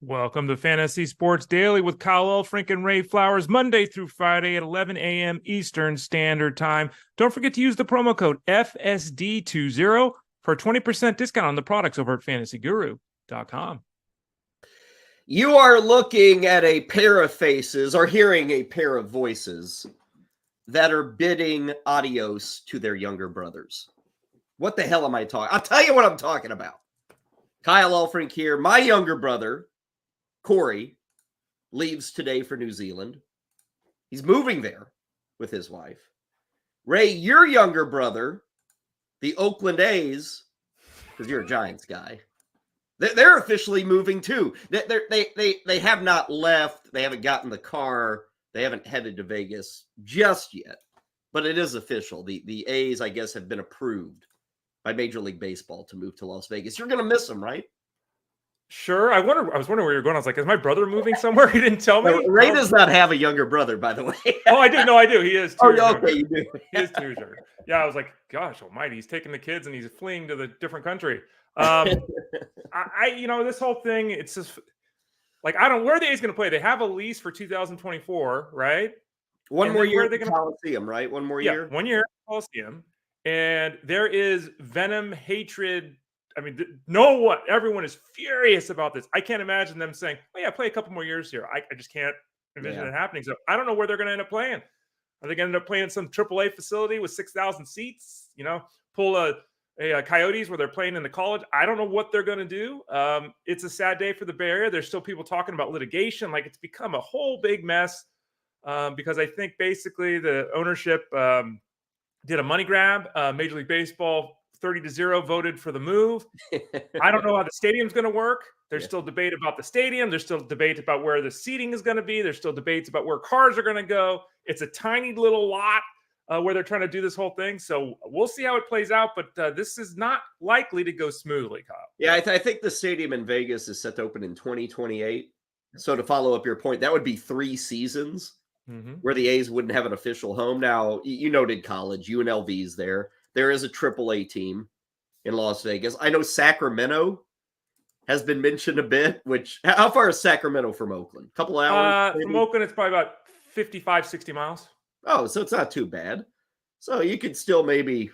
Welcome to Fantasy Sports Daily with Kyle Elfrink and Ray Flowers, Monday through Friday at 11 a.m. Eastern Standard Time. Don't forget to use the promo code FSD20 for a 20% discount on the products over at fantasyguru.com. You are looking at a pair of faces or hearing a pair of voices that are bidding adios to their younger brothers. What the hell am I talking? I'll tell you what I'm talking about. Kyle Elfrink here. My younger brother, Corey, leaves today for New Zealand. He's moving there with his wife. Ray, your younger brother, the Oakland A's, because you're a Giants guy, they're officially moving too. They have not left. They haven't gotten the car. They haven't headed to Vegas just yet. But it is official. The A's, I guess, have been approved by Major League Baseball to move to Las Vegas. You're going to miss them, right? Sure. I was wondering where you're going. I was like, is my brother moving somewhere? He didn't tell me. Ray does not have a younger brother, by the way. Oh, I do. No, I do. He is. Oh, okay, you do. He is 2 years younger. Yeah, I was like, gosh almighty, he's taking the kids and he's fleeing to the different country. This whole thing, it's just like, where are the A's going to play? They have a lease for 2024, right? One more year at the Coliseum, right? One more year? 1 year at the Coliseum. And there is venom, hatred. I mean, everyone is furious about this. I can't imagine them saying, oh, yeah, play a couple more years here. I just can't envision it happening. So I don't know where they're going to end up playing. Are they going to end up playing some AAA facility with 6,000 seats? Pull a Coyotes where they're playing in the college? I don't know what they're going to do. It's a sad day for the Bay Area. There's still people talking about litigation. Like, it's become a whole big mess because I think basically the ownership did a money grab. Major League Baseball 30-0 voted for the move. I don't know how the stadium's going to work. There's still debate about the stadium. There's still debate about where the seating is going to be. There's still debates about where cars are going to go. It's a tiny little lot where they're trying to do this whole thing. So we'll see how it plays out, but this is not likely to go smoothly, Kyle. Yeah, I think the stadium in Vegas is set to open in 2028. So to follow up your point, that would be 3 seasons where the A's wouldn't have an official home. Now, you noted college, UNLV's there. There is a AAA team in Las Vegas. I know Sacramento has been mentioned a bit, how far is Sacramento from Oakland? A couple hours? From Oakland, it's probably about 55, 60 miles. Oh, so it's not too bad. So you could still maybe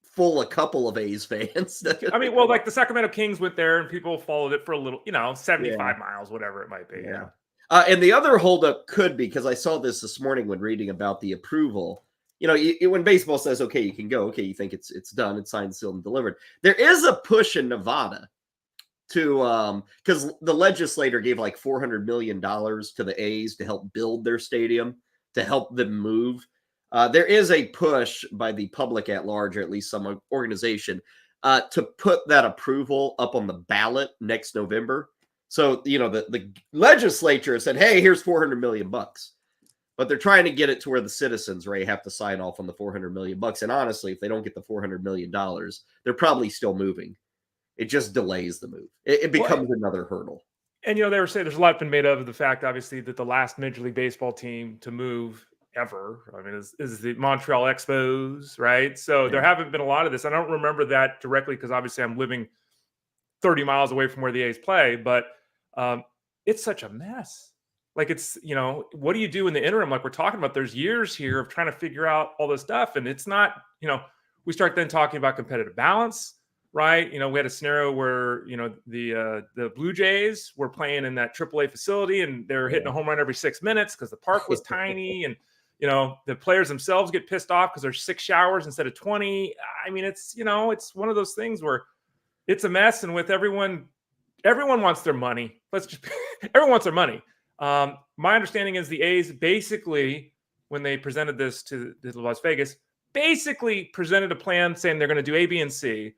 fool a couple of A's fans. I mean, like the Sacramento Kings went there and people followed it for a little, 75 miles, whatever it might be. Yeah. And the other holdup could be, because I saw this morning when reading about the approval, when baseball says, okay, you can go, okay, you think it's done, it's signed, sealed, and delivered. There is a push in Nevada to, because the legislator gave like $400 million to the A's to help build their stadium, to help them move. There is a push by the public at large, or at least some organization, to put that approval up on the ballot next November. So, the legislature said, hey, here's $400 million. But they're trying to get it to where the citizens, Ray, have to sign off on the $400 million. And honestly, if they don't get the $400 million, they're probably still moving. It just delays the move. It becomes another hurdle. And, they were saying there's a lot been made of the fact, obviously, that the last Major League Baseball team to move ever, is the Montreal Expos, right? So there haven't been a lot of this. I don't remember that directly because obviously I'm living 30 miles away from where the A's play, but it's such a mess. Like, it's, what do you do in the interim? Like we're talking about, there's years here of trying to figure out all this stuff. And it's not, we start then talking about competitive balance, right? We had a scenario where, the Blue Jays were playing in that AAA facility and they're hitting a home run every 6 minutes because the park was tiny. And, the players themselves get pissed off because there's 6 showers instead of 20. I mean, it's, it's one of those things where it's a mess. And with everyone wants their money. Everyone wants their money. My understanding is the A's basically, when they presented this to Las Vegas, basically presented a plan saying they're going to do A, B, and C.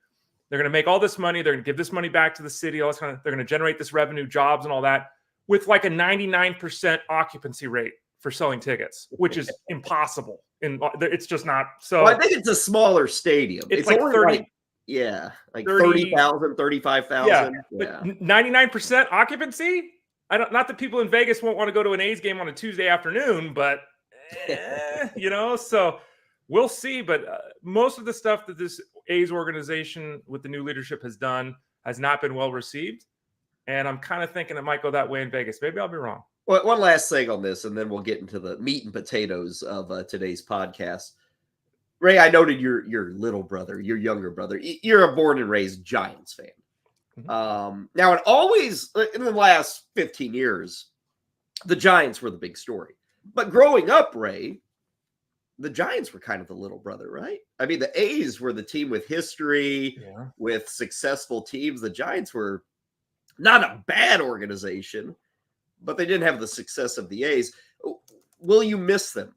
They're going to make all this money. They're going to give this money back to the city. All this they're going to generate this revenue, jobs, and all that with like a 99% occupancy rate for selling tickets, which is impossible. And it's just not. So I think it's a smaller stadium. It's like 30. Like 30,000, 35,000. Yeah, but 99% occupancy. Not that people in Vegas won't want to go to an A's game on a Tuesday afternoon, but so we'll see. But most of the stuff that this A's organization with the new leadership has done has not been well received. and I'm kind of thinking it might go that way in Vegas. Maybe I'll be wrong. Well, one last thing on this, and then we'll get into the meat and potatoes of today's podcast. Ray, I noted your little brother, your younger brother. You're a born and raised Giants fan. Mm-hmm. Now, it always, in the last 15 years, the Giants were the big story. But growing up, Ray, the Giants were kind of the little brother, right? I mean, the A's were the team with history, with successful teams. The Giants were not a bad organization, but they didn't have the success of the A's. Will you miss them?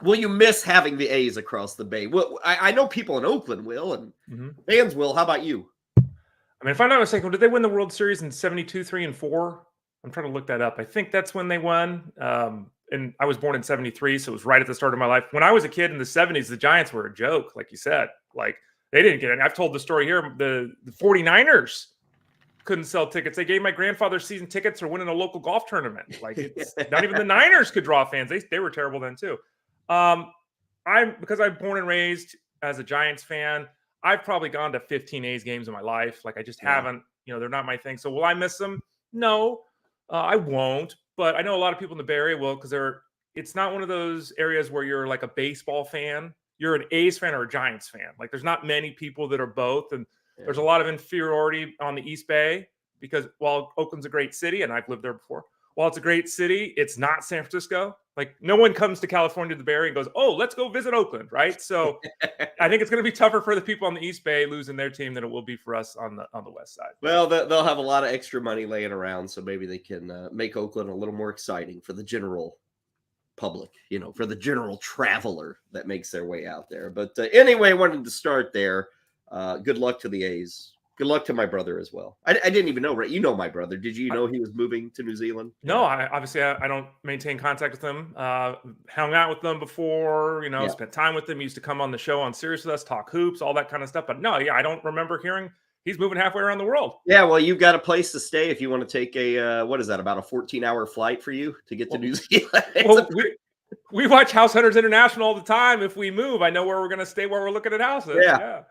Will you miss having the A's across the bay? Well, I know people in Oakland will, and fans will. How about you? I mean, if I'm not mistaken, did they win the World Series in 72, 3, and 4? I'm trying to look that up. I think that's when they won. And I was born in 73, so it was right at the start of my life. When I was a kid in the 70s, the Giants were a joke, like you said. Like, they didn't get it. I've told the story here. The 49ers couldn't sell tickets. They gave my grandfather season tickets for winning a local golf tournament. Like, it's not even the Niners could draw fans. They were terrible then, too. Because I'm born and raised as a Giants fan, I've probably gone to 15 A's games in my life. Like, I just haven't, they're not my thing. So will I miss them? No, I won't. But I know a lot of people in the Bay Area will, because it's not one of those areas where you're like a baseball fan. You're an A's fan or a Giants fan. Like, there's not many people that are both. And there's a lot of inferiority on the East Bay, because while Oakland's a great city, and I've lived there before, while it's a great city, it's not San Francisco. Like, no one comes to California, to the Bay Area, and goes, oh, let's go visit Oakland, right? So I think it's going to be tougher for the people on the East Bay losing their team than it will be for us on the West side. Well, they'll have a lot of extra money laying around, so maybe they can make Oakland a little more exciting for the general public, for the general traveler that makes their way out there. But anyway, I wanted to start there. Good luck to the A's. Good luck to my brother as well. I didn't even know, right? You know my brother. Did you know he was moving to New Zealand? No, I don't maintain contact with him. Hung out with them before, spent time with them. He used to come on the show on Sirius with us, talk hoops, all that kind of stuff. But no, I don't remember hearing he's moving halfway around the world. Yeah, well, you've got a place to stay if you want to take what is that, about a 14-hour flight for you to get to New Zealand? We watch House Hunters International all the time. If we move, I know where we're going to stay while we're looking at houses. Yeah.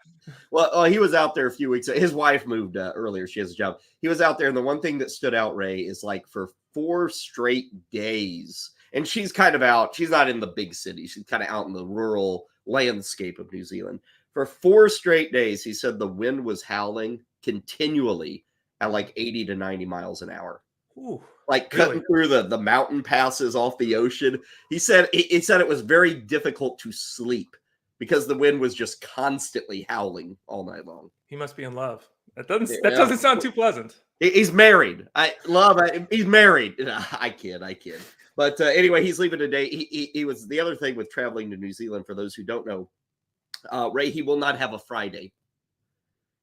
Well, he was out there a few weeks. His wife moved earlier. She has a job. He was out there, and the one thing that stood out, Ray, is like for 4 straight days. And she's kind of out. She's not in the big city. She's kind of out in the rural landscape of New Zealand. For 4 straight days, he said the wind was howling continually at like 80 to 90 miles an hour. Ooh. Like cutting through the mountain passes off the ocean. He said it was very difficult to sleep because the wind was just constantly howling all night long. He must be in love. That doesn't sound too pleasant. He's married. He's married. I kid. But anyway, he's leaving today. He was the other thing with traveling to New Zealand. For those who don't know, Ray, he will not have a Friday.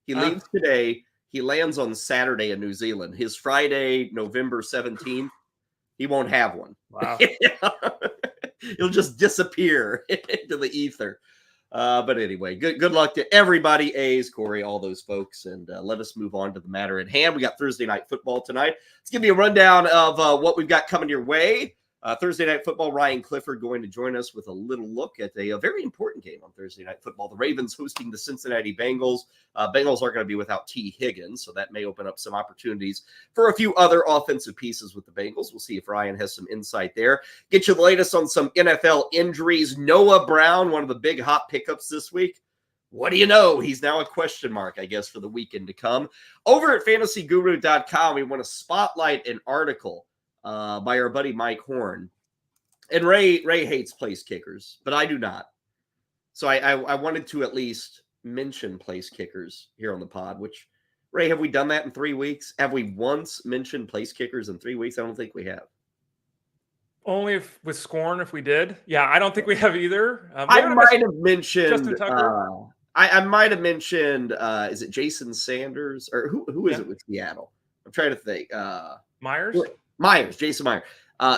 He leaves today. He lands on Saturday in New Zealand. His Friday, November 17th, he won't have one. Wow. He'll just disappear into the ether. But anyway, good luck to everybody, A's, Corey, all those folks. And let us move on to the matter at hand. We got Thursday Night Football tonight. Let's give you a rundown of what we've got coming your way. Thursday Night Football, Ryan Clifford going to join us with a little look at a very important game on Thursday Night Football. The Ravens hosting the Cincinnati Bengals. Bengals are going to be without T. Higgins, so that may open up some opportunities for a few other offensive pieces with the Bengals. We'll see if Ryan has some insight there. Get you the latest on some NFL injuries. Noah Brown, one of the big hot pickups this week. What do you know? He's now a question mark, I guess, for the weekend to come. Over at fantasyguru.com, we want to spotlight an article by our buddy Mike Horn. And Ray hates place kickers, but I do not. So I wanted to at least mention place kickers here on the pod, which, Ray, have we done that in 3 weeks? Have we once mentioned place kickers in 3 weeks? I don't think we have. Only with Scorn, if we did. Yeah, I don't think we have either. I might have mentioned Justin Tucker. I might have mentioned is it Jason Sanders or who is it with Seattle? I'm trying to think. Jason Myers,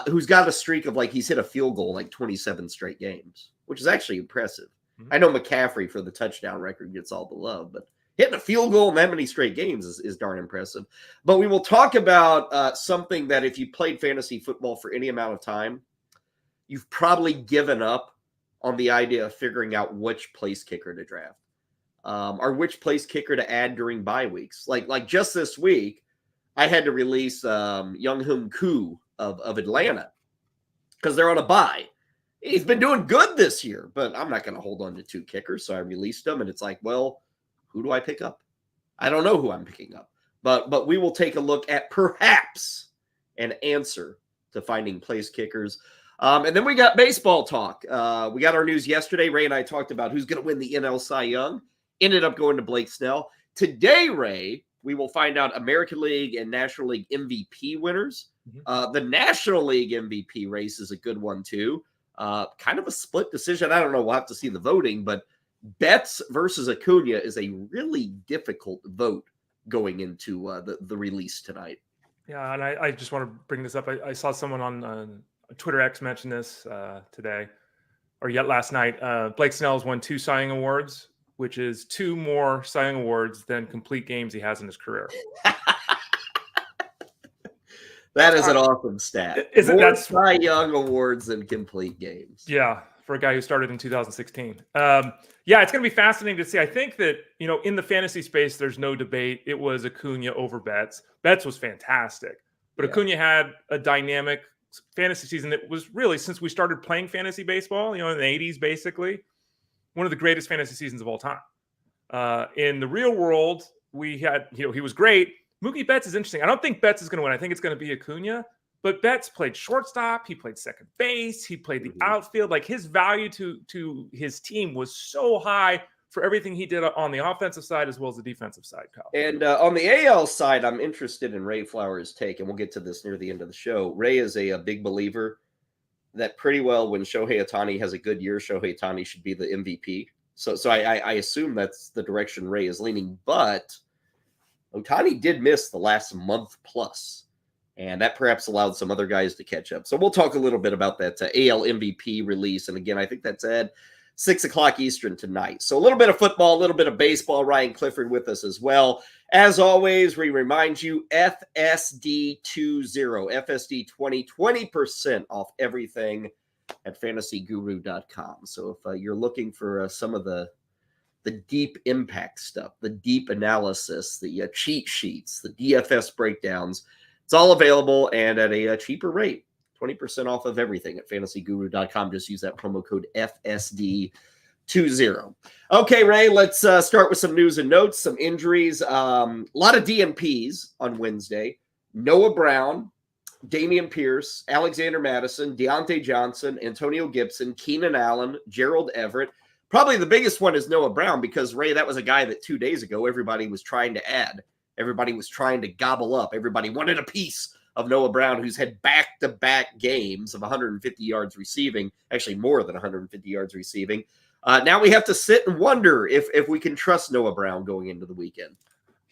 who's got a streak of he's hit a field goal 27 straight games, which is actually impressive. Mm-hmm. I know McCaffrey for the touchdown record gets all the love, but hitting a field goal in that many straight games is darn impressive. But we will talk about something that if you played fantasy football for any amount of time, you've probably given up on the idea of figuring out which place kicker to draft, or which place kicker to add during bye weeks. Like just this week, I had to release Young-Hoon Koo of Atlanta because they're on a bye. He's been doing good this year, but I'm not going to hold on to 2 kickers, so I released him, and it's like, well, who do I pick up? I don't know who I'm picking up, but we will take a look at perhaps an answer to finding place kickers. And then we got baseball talk. We got our news yesterday. Ray and I talked about who's going to win the NL Cy Young. Ended up going to Blake Snell. Today, Ray, we will find out American League and National League MVP winners. The National League MVP race is a good one, too. Kind of a split decision. I don't know. We'll have to see the voting, but Betts versus Acuna is a really difficult vote going into the release tonight. Yeah, and I just want to bring this up. I saw someone on Twitter X mention this today, or yet last night. Blake Snell's won 2 Cy Young Awards, which is 2 more Cy Young Awards than complete games he has in his career. That is an awesome stat. That's Cy Young Awards than complete games. Yeah, for a guy who started in 2016. Yeah, it's going to be fascinating to see. I think that, in the fantasy space, there's no debate. It was Acuna over Betts. Betts was fantastic, but Acuna had a dynamic fantasy season that was really, since we started playing fantasy baseball, in the 80s, basically, one of the greatest fantasy seasons of all time. In the real world, we had, he was great. Mookie Betts is interesting. I don't think Betts is going to win. I think it's going to be Acuna. But Betts played shortstop. He played second base. He played the outfield. Like, his value to his team was so high for everything he did on the offensive side as well as the defensive side, Kyle. And on the AL side, I'm interested in Ray Flowers' take, and we'll get to this near the end of the show. Ray is a big believer that pretty well when Shohei Ohtani has a good year, Shohei Ohtani should be the MVP. So I assume that's the direction Ray is leaning. But Ohtani did miss the last month plus. And that perhaps allowed some other guys to catch up. So we'll talk a little bit about that AL MVP release. And again, I think that's at 6 o'clock Eastern tonight. So a little bit of football, a little bit of baseball. Ryan Clifford with us as well. As always, we remind you, FSD20, FSD 20% off everything at fantasyguru.com. So if you're looking for some of the deep impact stuff, the deep analysis, the cheat sheets, the DFS breakdowns, it's all available and at a cheaper rate, 20% off of everything at fantasyguru.com. Just use that promo code FSD20. Okay, Ray, let's start with some news and notes, some injuries. A lot of DNPs on Wednesday. Noah Brown, Damian Pierce, Alexander Mattison, Deontay Johnson, Antonio Gibson, Keenan Allen, Gerald Everett. Probably the biggest one is Noah Brown because, Ray, that was a guy that 2 days ago everybody was trying to add. Everybody was trying to gobble up. Everybody wanted a piece of Noah Brown, who's had back-to-back games of 150 yards receiving, actually more than 150 yards receiving. Now we have to sit and wonder if we can trust Noah Brown going into the weekend.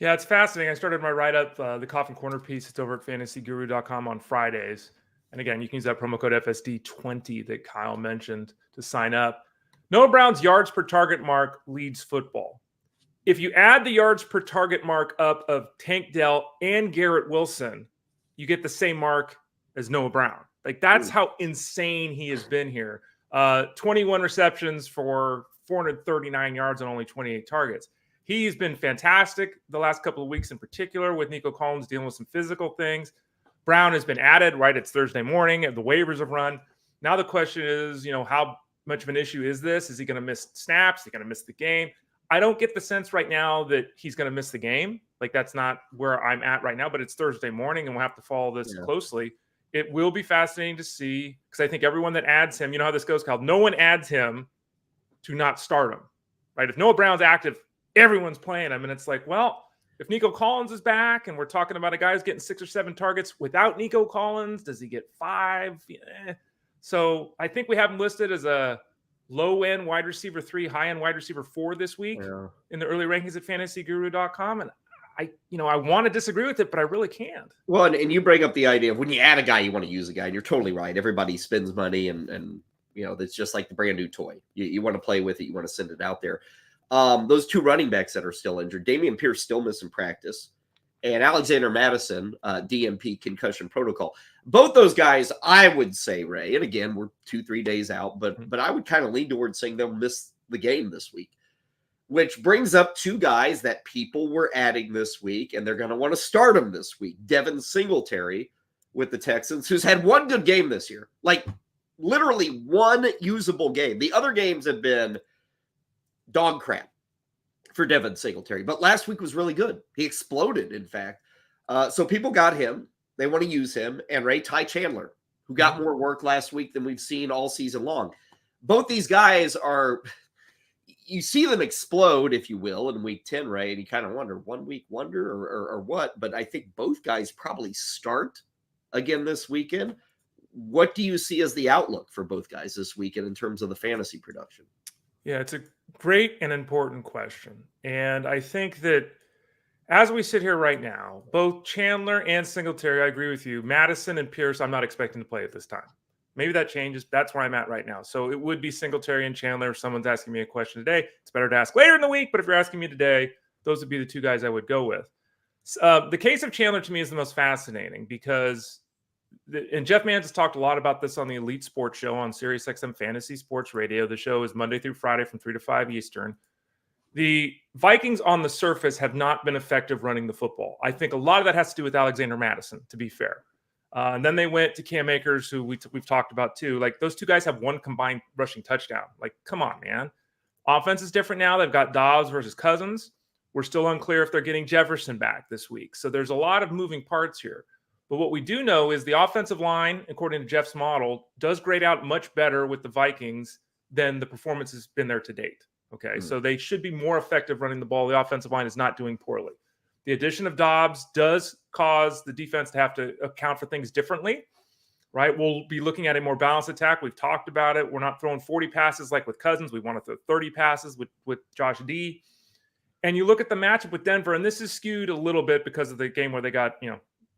Yeah, it's fascinating. I started my write-up, the Coffin Corner piece. It's over at fantasyguru.com on Fridays. And again, you can use that promo code FSD20 that Kyle mentioned to sign up. Noah Brown's yards per target mark leads football. If you add the yards per target mark up of Tank Dell and Garrett Wilson, you get the same mark as Noah Brown. Like, that's how insane he has been here. 21 receptions for 439 yards on only 28 targets. He's been fantastic the last couple of weeks in particular with Nico Collins dealing with some physical things. Brown has been added, right? It's Thursday morning and the waivers have run. Now the question is, how much of an issue is this? Is he going to miss snaps? Is he going to miss the game? I don't get the sense right now that he's going to miss the game. Like, that's not where I'm at right now, but it's Thursday morning and we'll have to follow this closely. It will be fascinating to see because I think everyone that adds him, you know how this goes, Kyle, no one adds him to not start him, right? If Noah Brown's active, everyone's playing him. And it's like, well, if Nico Collins is back and we're talking about a guy who's getting 6 or 7 targets without Nico Collins, does he get 5? So I think we have him listed as a low-end wide receiver 3, high-end wide receiver 4 this week in the early rankings at fantasyguru.com. And I want to disagree with it, but I really can't. Well, and you bring up the idea of when you add a guy, you want to use a guy, and you're totally right. Everybody spends money and that's just like the brand new toy. You want to play with it. You want to send it out there. Those 2 running backs that are still injured, Damian Pierce still missing practice, and Alexander Mattison, DMP concussion protocol. Both those guys, I would say, Ray, and again, we're 2-3 days out, but I would kind of lean towards saying they'll miss the game this week. which brings up two guys that people were adding this week, and they're going to want to start them this week. Devin Singletary with the Texans, who's had one good game this year, like literally one usable game. The other games have been dog crap for Devin Singletary, but last week was really good. He exploded, in fact. So people got him. They want to use him. And Ty Chandler, who got more work last week than we've seen all season long. Both these guys are, you see them explode, if you will, in week 10, Ray, and you kind of wonder, 1 week wonder or what? But I think both guys probably start again this weekend. What do you see as the outlook for both guys this weekend in terms of the fantasy production? Yeah, it's a great and important question. And I think that as we sit here right now, both Chandler and Singletary, I agree with you. Mattison and Pierce, I'm not expecting to play at this time. Maybe that changes. That's where I'm at right now. So it would be Singletary and Chandler. If someone's asking me a question today, it's better to ask later in the week. But if you're asking me today, those would be the two guys I would go with. The case of Chandler to me is the most fascinating because, and Jeff Mans has talked a lot about this on the Elite Sports Show on SiriusXM Fantasy Sports Radio. The show is Monday through Friday from 3 to 5 Eastern. The Vikings on the surface have not been effective running the football. I think a lot of that has to do with Alexander Mattison, to be fair. And then they went to Cam Akers, who we've talked about too. Like, those two guys have one combined rushing touchdown. Like, come on, man. Offense is different now. They've got Dobbs versus Cousins. We're still unclear if they're getting Jefferson back this week. So there's a lot of moving parts here. But what we do know is the offensive line, according to Jeff's model, does grade out much better with the Vikings than the performance has been there to date. Okay, so they should be more effective running the ball. The offensive line is not doing poorly. The addition of Dobbs does cause the defense to have to account for things differently, right? We'll be looking at a more balanced attack. We've talked about it. We're not throwing 40 passes like with Cousins. We want to throw 30 passes with Josh D. And you look at the matchup with Denver, and this is skewed a little bit because of the game where they got,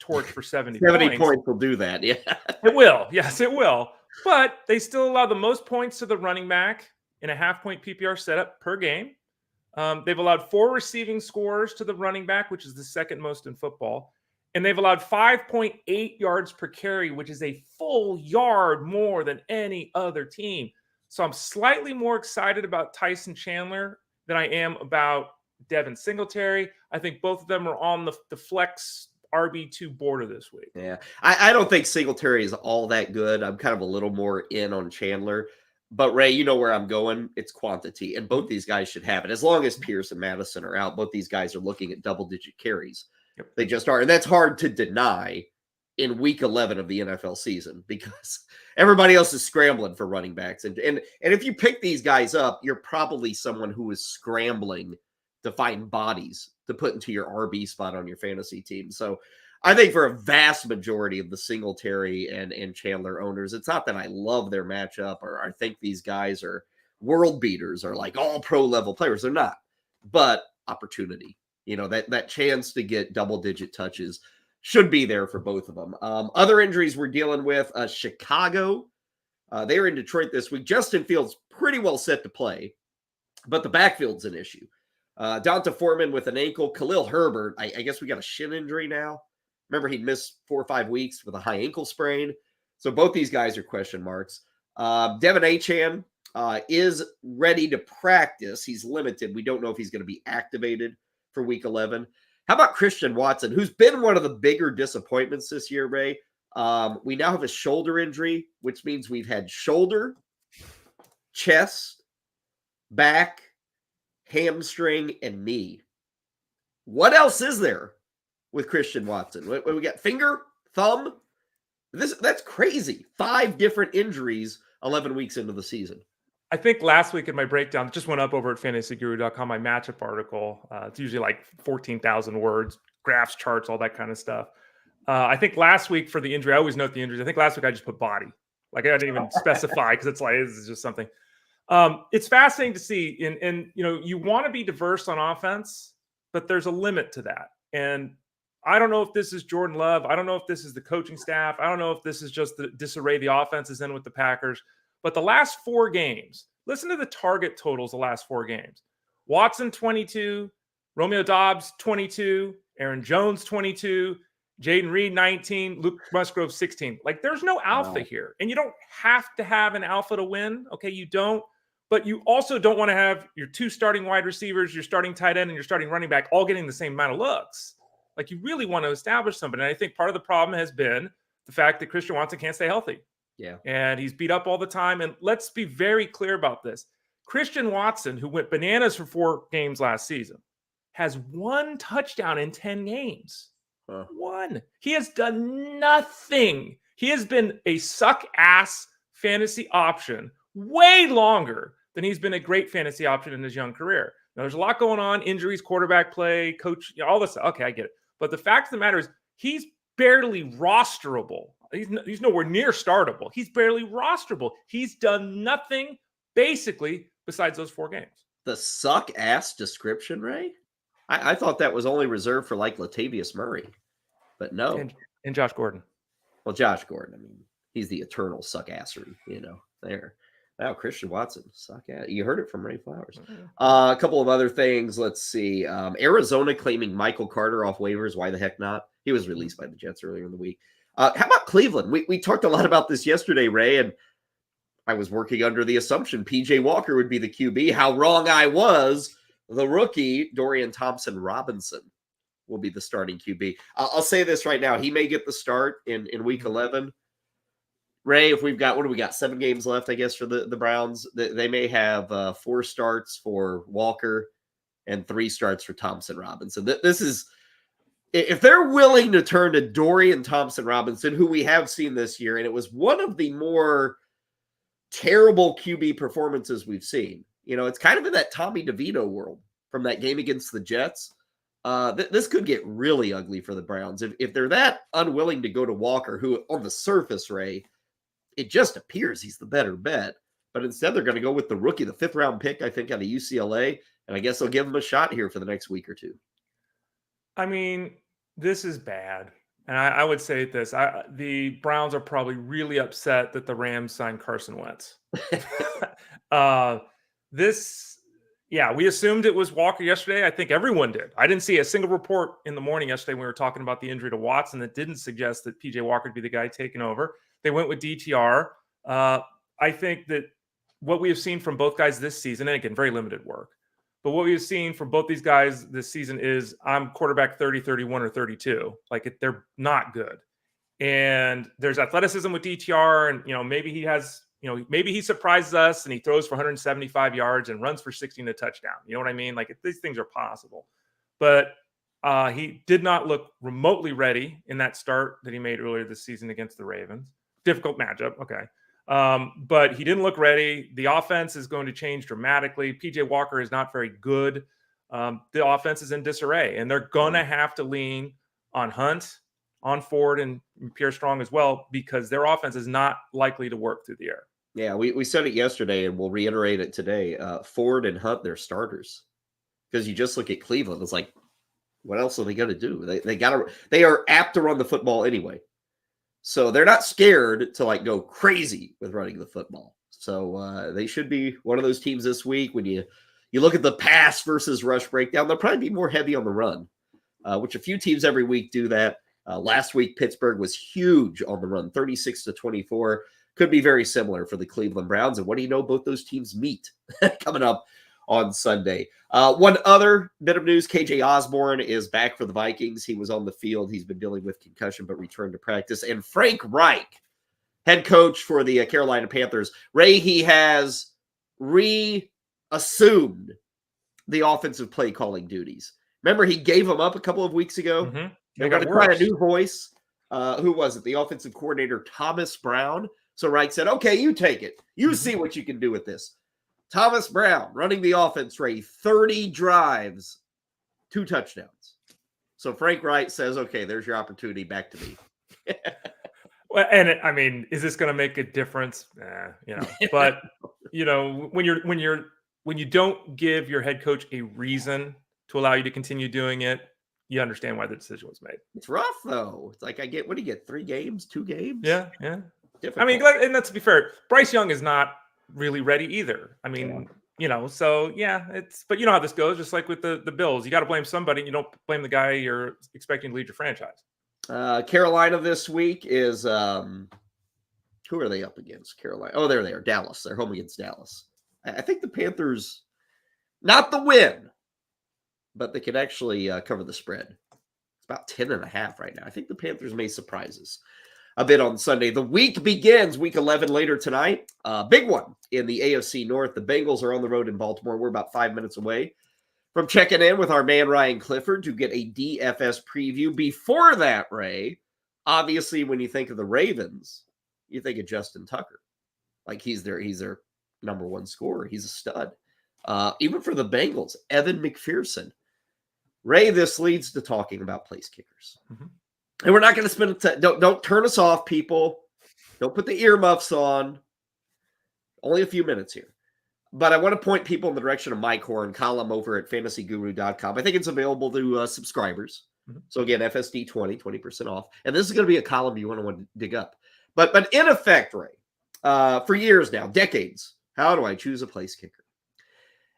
torched for 70 points. 70 points will do that, yeah. It will. Yes, it will. But they still allow the most points to the running back in a half-point PPR setup per game. They've allowed 4 receiving scores to the running back, which is the second most in football. And they've allowed 5.8 yards per carry, which is a full yard more than any other team. So I'm slightly more excited about Tyson Chandler than I am about Devin Singletary. I think both of them are on the flex RB2 border this week. Yeah, I don't think Singletary is all that good. I'm kind of a little more in on Chandler. But Ray, you know where I'm going. It's quantity, and both these guys should have it. As long as Pierce and Mattison are out, both these guys are looking at double-digit carries. Yep. They just are, and that's hard to deny in Week 11 of the NFL season because everybody else is scrambling for running backs. And if you pick these guys up, you're probably someone who is scrambling to find bodies to put into your RB spot on your fantasy team. So I think for a vast majority of the Singletary and Chandler owners, it's not that I love their matchup or I think these guys are world beaters or like all pro level players. They're not, but opportunity, that chance to get double-digit touches should be there for both of them. Other injuries we're dealing with, Chicago. They were in Detroit this week. Justin Fields pretty well set to play, but the backfield's an issue. Donta Foreman with an ankle. Khalil Herbert, I guess we got a shin injury now. Remember, he'd missed 4 or 5 weeks with a high ankle sprain. So both these guys are question marks. Devin Achane is ready to practice. He's limited. We don't know if he's going to be activated for Week 11. How about Christian Watson, who's been one of the bigger disappointments this year, Ray? We now have a shoulder injury, which means we've had shoulder, chest, back, hamstring, and knee. What else is there with Christian Watson? We got finger, thumb. That's crazy. 5 different injuries 11 weeks into the season. I think last week in my breakdown, just went up over at fantasyguru.com, my matchup article. It's usually like 14,000 words, graphs, charts, all that kind of stuff. I think last week for the injury, I always note the injuries. I think last week I just put body. Like I didn't even specify because it's like, this is just something. It's fascinating to see. And you want to be diverse on offense, but there's a limit to that. And I don't know if this is Jordan Love. I don't know if this is the coaching staff. I don't know if this is just the disarray the offense is in with the Packers. But the last 4 games, listen to the target totals the last 4 games. Watson, 22. Romeo Dobbs, 22. Aaron Jones, 22. Jaden Reed, 19. Luke Musgrove, 16. Like, there's no alpha here. And you don't have to have an alpha to win. Okay, you don't. but you also don't want to have your 2 starting wide receivers, your starting tight end, and your starting running back all getting the same amount of looks. Like, you really want to establish somebody. And I think part of the problem has been the fact that Christian Watson can't stay healthy. Yeah. And he's beat up all the time. And let's be very clear about this. Christian Watson, who went bananas for 4 games last season, has 1 touchdown in 10 games. 1. He has done nothing. He has been a suck-ass fantasy option way longer than he's been a great fantasy option in his young career. Now, there's a lot going on, injuries, quarterback play, coach, all this stuff. Okay, I get it. But the fact of the matter is he's barely rosterable. He's nowhere near startable. He's barely rosterable. He's done nothing, basically, besides those 4 games. The suck-ass description, Ray? I thought that was only reserved for, like, Latavius Murray. But no. And Josh Gordon. Well, Josh Gordon, I mean, he's the eternal suck-assery, there. Now, Christian Watson, suck-ass. You heard it from Ray Flowers. A couple of other things. Let's see. Arizona claiming Michael Carter off waivers. Why the heck not? He was released by the Jets earlier in the week. How about Cleveland? We talked a lot about this yesterday, Ray, and I was working under the assumption P.J. Walker would be the QB. How wrong I was. The rookie, Dorian Thompson-Robinson, will be the starting QB. I'll say this right now. He may get the start in week 11. Ray, if we've got, what do we got? 7 games left, I guess, for the Browns. They may have 4 starts for Walker and 3 starts for Thompson-Robinson. This is, if they're willing to turn to Dorian Thompson-Robinson, who we have seen this year, and it was one of the more terrible QB performances we've seen. It's kind of in that Tommy DeVito world from that game against the Jets. This could get really ugly for the Browns. If they're that unwilling to go to Walker, who on the surface, Ray, it just appears he's the better bet. But instead, they're going to go with the rookie, the 5th-round pick, I think, out of UCLA. And I guess they'll give him a shot here for the next week or 2. I mean, this is bad. And I would say this. The Browns are probably really upset that the Rams signed Carson Wentz. We assumed it was Walker yesterday. I think everyone did. I didn't see a single report in the morning yesterday when we were talking about the injury to Watson that didn't suggest that P.J. Walker would be the guy taking over. They went with DTR. I think that what we have seen from both guys this season, and again, very limited work, but what we've seen from both these guys this season is I'm quarterback 30, 31, or 32. They're not good. And there's athleticism with DTR, and, maybe he has, maybe he surprises us and he throws for 175 yards and runs for 60 and a touchdown. You know what I mean? These things are possible. But he did not look remotely ready in that start that he made earlier this season against the Ravens. Difficult matchup. Okay. But he didn't look ready. The offense is going to change dramatically. PJ Walker is not very good. The offense is in disarray, and they're going to have to lean on Hunt, on Ford, and Pierre Strong as well, because their offense is not likely to work through the air. Yeah, we said it yesterday, and we'll reiterate it today. Ford and Hunt, they're starters. Because you just look at Cleveland, it's like, what else are they going to do? They are apt to run the football anyway. So they're not scared to go crazy with running the football. So they should be one of those teams this week. When you look at the pass versus rush breakdown, they'll probably be more heavy on the run, which a few teams every week do that. Last week, Pittsburgh was huge on the run, 36-24. Could be very similar for the Cleveland Browns. And what do you know? Both those teams meet coming up on Sunday. One other bit of news, KJ Osborne is back for the Vikings. He was on the field. He's been dealing with concussion, but returned to practice. And Frank Reich, head coach for the Carolina Panthers. Ray, he has reassumed the offensive play calling duties. Remember, he gave them up a couple of weeks ago. Mm-hmm. They got to try a new voice. Who was it? The offensive coordinator, Thomas Brown. So Reich said, okay, you take it. You see what you can do with this. Thomas Brown running the offense, Ray, 30 drives, 2 touchdowns. So Frank Reich says, okay, there's your opportunity, back to me. Well, and is this going to make a difference? But when you don't give your head coach a reason to allow you to continue doing it, you understand why the decision was made. It's rough though. It's like what do you get? 3 games, 2 games? Yeah. Difficult. And let's be fair. Bryce Young is not really ready either. but you know how this goes, just like with the Bills. You got to blame somebody. You don't blame the guy you're expecting to lead your franchise. Carolina this week is who are they up against? Carolina. Oh, there they are. Dallas. They're home against Dallas. I think the Panthers, not the win, but they can actually cover the spread. It's about 10.5 right now. I think the Panthers may surprise us a bit on Sunday. The week begins, week 11 later tonight. Big one in the AFC North. The Bengals are on the road in Baltimore. We're about 5 minutes away from checking in with our man Ryan Clifford to get a DFS preview. Before that, Ray, obviously when you think of the Ravens, you think of Justin Tucker. Like he's their number one scorer. He's a stud. Even for the Bengals, Evan McPherson. Ray, this leads to talking about place kickers. Mm-hmm. And we're not going to spend don't turn us off, people. Don't put the earmuffs on. Only a few minutes here. But I want to point people in the direction of Mike Horn, column over at fantasyguru.com. I think it's available to subscribers. Mm-hmm. So again, FSD 20% off. And this is going to be a column you want to dig up. But in effect, Ray, for years now, decades, how do I choose a place kicker?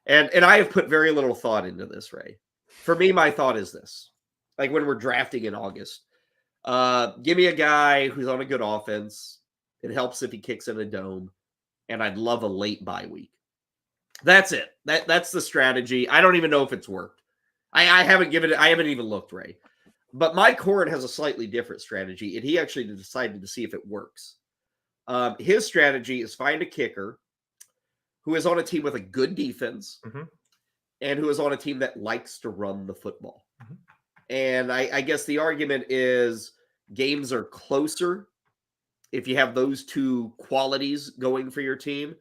And I have put very little thought into this, Ray. For me, my thought is this. Like when we're drafting in August, give me a guy who's on a good offense. It helps if he kicks in a dome. And I'd love a late bye week. That's it. That's the strategy. I don't even know if it's worked. I haven't even looked, Ray. But Mike Horn has a slightly different strategy, and he actually decided to see if it works. His strategy is find a kicker who is on a team with a good defense and who is on a team that likes to run the football. Mm-hmm. And I guess the argument is games are closer if you have those two qualities going for your team.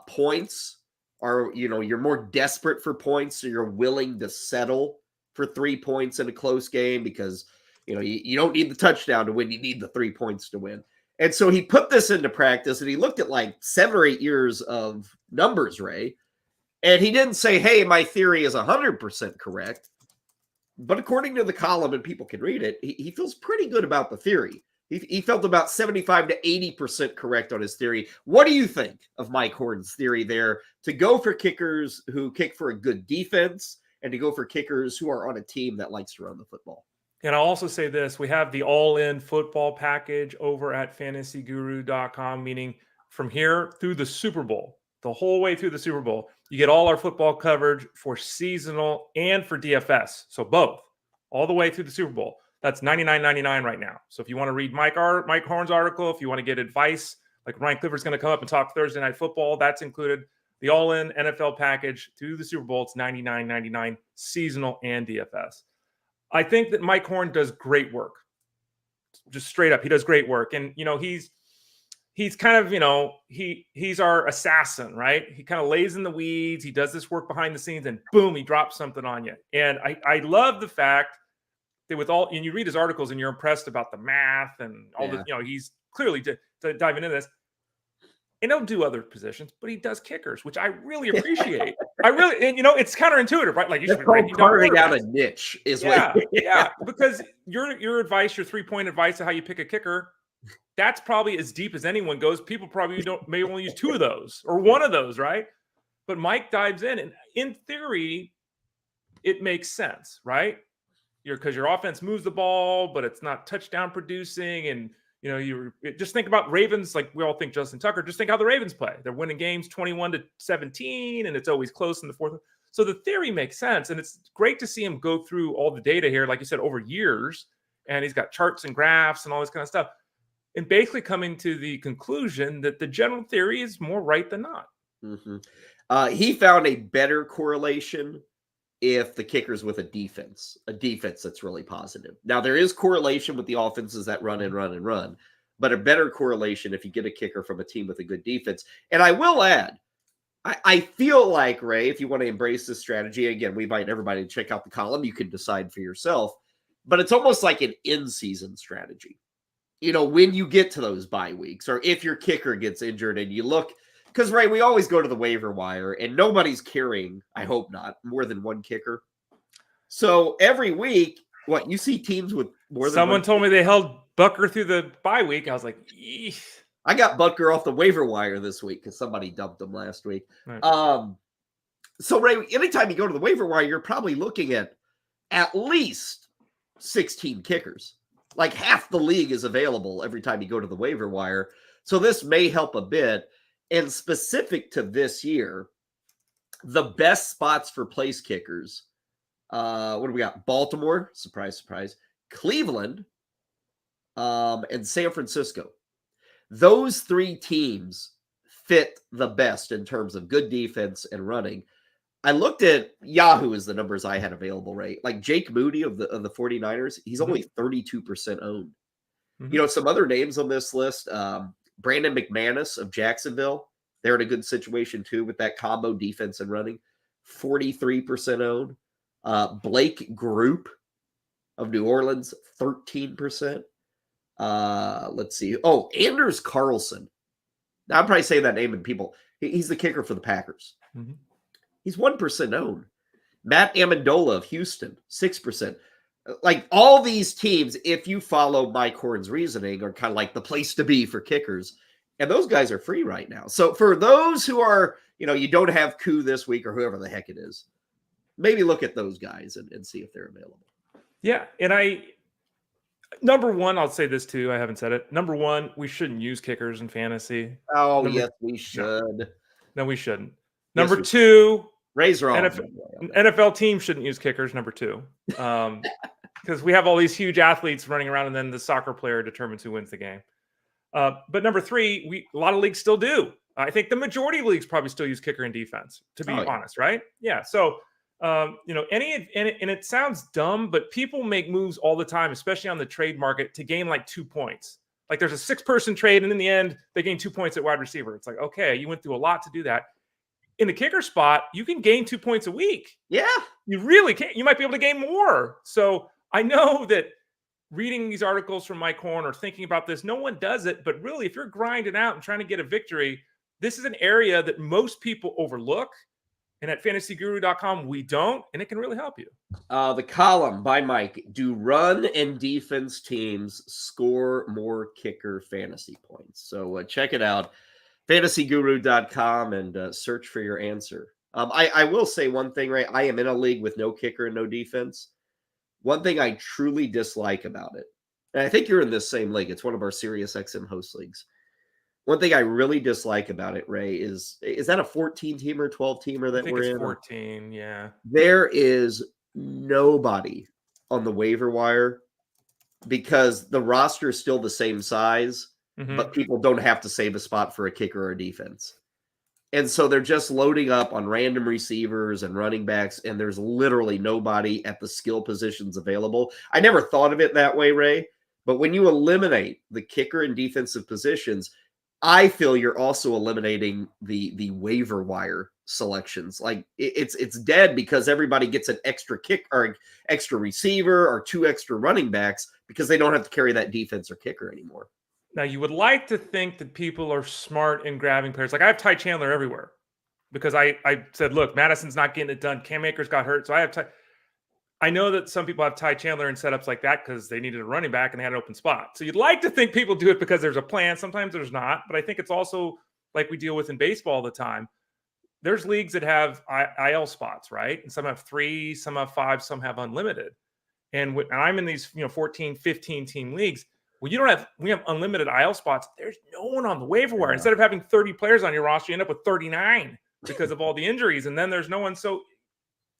Points are, you're more desperate for points, so you're willing to settle for 3 points in a close game because, you don't need the touchdown to win. You need the 3 points to win. And so he put this into practice, and he looked at like 7 or 8 years of numbers, Ray, and he didn't say, hey, my theory is 100% correct. But according to the column, and people can read it, he feels pretty good about the theory. He felt about 75 to 80% correct on his theory. What do you think of Mike Horton's theory there to go for kickers who kick for a good defense and to go for kickers who are on a team that likes to run the football? And I'll also say this. We have the all-in football package over at fantasyguru.com, meaning from here through the Super Bowl, the whole way through the Super Bowl, you get all our football coverage for seasonal and for DFS. So both, all the way through the Super Bowl. That's $99.99 right now. So if you want to read Mike Horn's article, if you want to get advice, like Ryan Clifford's going to come up and talk Thursday Night Football, that's included. The all-in NFL package through the Super Bowl, it's $99.99, seasonal and DFS. I think that Mike Horn does great work. Just straight up, he does great work. And, he's kind of, he's our assassin, right? He kind of lays in the weeds. He does this work behind the scenes and boom, he drops something on you. And I love the fact that and you read his articles and you're impressed about the math and all the, he's clearly diving into this. And he'll do other positions, but he does kickers, which I really appreciate. And it's counterintuitive, right? Like you should be carving out a niche is yeah. Because your advice, your 3-point advice of how you pick a kicker, that's probably as deep as anyone goes. People probably may only use 2 of those or 1 of those, right? But Mike dives in, and in theory, it makes sense, right? Because your offense moves the ball, but it's not touchdown producing, and you just think about Ravens, like we all think Justin Tucker. Just think how the Ravens play. They're winning games 21-17, and it's always close in the fourth. So the theory makes sense, and it's great to see him go through all the data here, like you said, over years, and he's got charts and graphs and all this kind of stuff, and basically coming to the conclusion that the general theory is more right than not. Mm-hmm. He found a better correlation if the kicker's with a defense that's really positive. Now, there is correlation with the offenses that run and run and run, but a better correlation if you get a kicker from a team with a good defense. And I will add, I feel like, Ray, if you want to embrace this strategy, again, we invite everybody to check out the column. You can decide for yourself, but it's almost like an in-season strategy. When you get to those bye weeks, or if your kicker gets injured and you look, because, Ray, we always go to the waiver wire, and nobody's carrying, I hope not, more than 1 kicker. So every week, you see teams with more than Someone told me they held Butker through the bye week. I was like, eesh. I got Butker off the waiver wire this week because somebody dumped him last week. Right. So, Ray, anytime you go to the waiver wire, you're probably looking at least 16 kickers. Like half the league is available every time you go to the waiver wire. So this may help a bit. And specific to this year, the best spots for place kickers. What do we got? Baltimore, surprise, surprise. Cleveland, and San Francisco. Those 3 teams fit the best in terms of good defense and running. I looked at Yahoo as the numbers I had available, right? Like Jake Moody of the 49ers, he's only 32% owned. You know, some other names on this list, Brandon McManus of Jacksonville, they're in a good situation too with that combo defense and running, 43% owned. Blake Group of New Orleans, 13%. Let's see. Oh, Anders Carlson. Now, I'm probably saying that name and people, he's the kicker for the Packers. He's 1% owned. Matt Amendola of Houston, 6%. Like all these teams, if you follow Mike Horn's reasoning, are kind of like the place to be for kickers. And those guys are free right now. So for those who are, you know, you don't have Coup this week or whoever the heck it is, maybe look at those guys and see if they're available. Yeah. And number one, I'll say this too. I haven't said it. Number one, we shouldn't use kickers in fantasy. Yes, we should. No, we shouldn't. Yes, Number two, Ray's wrong. NFL teams shouldn't use kickers. Number two, because we have all these huge athletes running around, and then the soccer player determines who wins the game. But number three, a lot of leagues still do. I think the majority of leagues probably still use kicker and defense, to be honest, right? Yeah. So, you know, and it sounds dumb, but people make moves all the time, especially on the trade market, to gain like 2 points. Like there's a 6-person trade, and in the end, they gain 2 points at wide receiver. It's like, okay, you went through a lot to do that. In the kicker spot, you can gain 2 points a week. Yeah. You really can. You might be able to gain more. So I know that reading these articles from Mike Horn or thinking about this, no one does it. But really, if you're grinding out and trying to get a victory, this is an area that most people overlook. And at fantasyguru.com, we don't. And it can really help you. The column by Mike, do run and defense teams score more kicker fantasy points? So check it out. fantasyguru.com and search for your answer. I will say one thing, right? I am in a league with no kicker and no defense. One thing I truly dislike about it, and I think you're in this same league. It's one of our Sirius XM host leagues. One thing I really dislike about it, Ray, is that a 14-teamer, 12-teamer that we're in? 14, yeah. There is nobody on the waiver wire because the roster is still the same size. But people don't have to save a spot for a kicker or a defense. And so they're just loading up on random receivers and running backs, and there's literally nobody at the skill positions available. I never thought of it that way, Ray, but when you eliminate the kicker and defensive positions, I feel you're also eliminating the waiver wire selections. Like it's dead because everybody gets an extra kick or extra receiver or 2 extra running backs because they don't have to carry that defense or kicker anymore. Now, you would like to think that people are smart in grabbing players. Like I have Ty Chandler everywhere because I said, look, Mattison's not getting it done. Cam Akers got hurt. So I know that some people have Ty Chandler in setups like that because they needed a running back and they had an open spot. So you'd like to think people do it because there's a plan. Sometimes there's not. But I think it's also like we deal with in baseball all the time. There's leagues that have IL spots, right? And some have 3, some have 5, some have unlimited. And I'm in these 14, 15 team leagues. Well, we have unlimited IL spots. There's no one on the waiver wire. Instead of having 30 players on your roster, you end up with 39 because of all the injuries. And then there's no one. So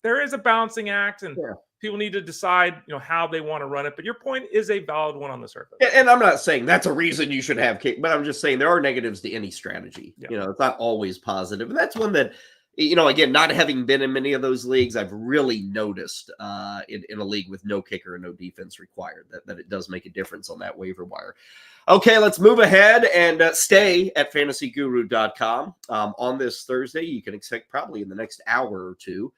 there is a balancing act, and people need to decide, how they want to run it. But your point is a valid one on the surface. And I'm not saying that's a reason you should have kick, but I'm just saying there are negatives to any strategy. Yeah. It's not always positive. And that's one that, again, not having been in many of those leagues, I've really noticed in a league with no kicker and no defense required that it does make a difference on that waiver wire. Okay, let's move ahead and stay at fantasyguru.com. On this Thursday, you can expect probably in the next hour or two,